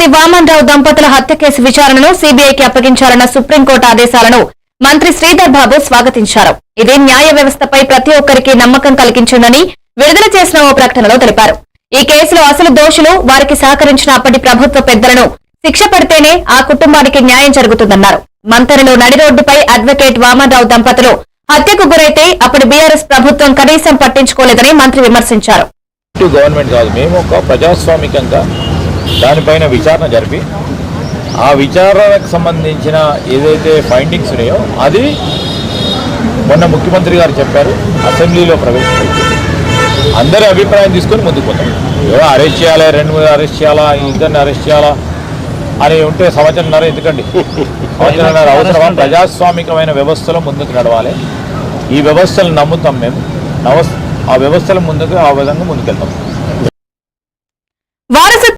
మంత్రి వామన్ రావు దంపతుల హత్య కేసు విచారణను సీబీఐకి అప్పగించాలన్న సుప్రీంకోర్టు ఆదేశాలను మంత్రి శ్రీధర్ బాబు స్వాగతించారు. ఇది న్యాయ వ్యవస్థపై ప్రతి ఒక్కరికి నమ్మకం కలిగించిందని విడుదల చేసిన ఓ ప్రకటనలో తెలిపారు. ఈ కేసులో అసలు దోషులు, వారికి సహకరించిన అప్పటి ప్రభుత్వ పెద్దలను శిక్ష పడితేనే ఆ కుటుంబానికి న్యాయం జరుగుతుందన్నారు. మంతరిలో నడి రోడ్డుపై అడ్వకేట్ వామన్ రావు దంపతులు హత్యకు గురైతే అప్పుడు బీఆర్ఎస్ ప్రభుత్వం కనీసం పట్టించుకోలేదని మంత్రి విమర్శించారు. గవర్నమెంట్ కాదు, మేము ఒక ప్రజాస్వామికంగా దానిపైన విచారణ జరిపి ఆ విచారణకు సంబంధించిన ఏదైతే ఫైండింగ్స్ ఉన్నాయో అది మొన్న ముఖ్యమంత్రి గారు చెప్పారు, అసెంబ్లీలో ప్రవేశపెట్టి అందరి అభిప్రాయం తీసుకొని ముందుకు పోతాం. ఏదో అరెస్ట్ చేయాలి, 2 అరెస్ట్ చేయాలా, ఇద్దరిని అరెస్ట్ చేయాలా అని ఉంటే సంవత్సరంన్నర ఎందుకండి? సంవత్సరంన్నర అవసరమా? ప్రజాస్వామికమైన వ్యవస్థలో ముందుకు నడవాలి. ఈ వ్యవస్థలు నమ్ముతాం మేము, ఆ వ్యవస్థల ముందుకు ఆ విధంగా ముందుకెళ్తాం.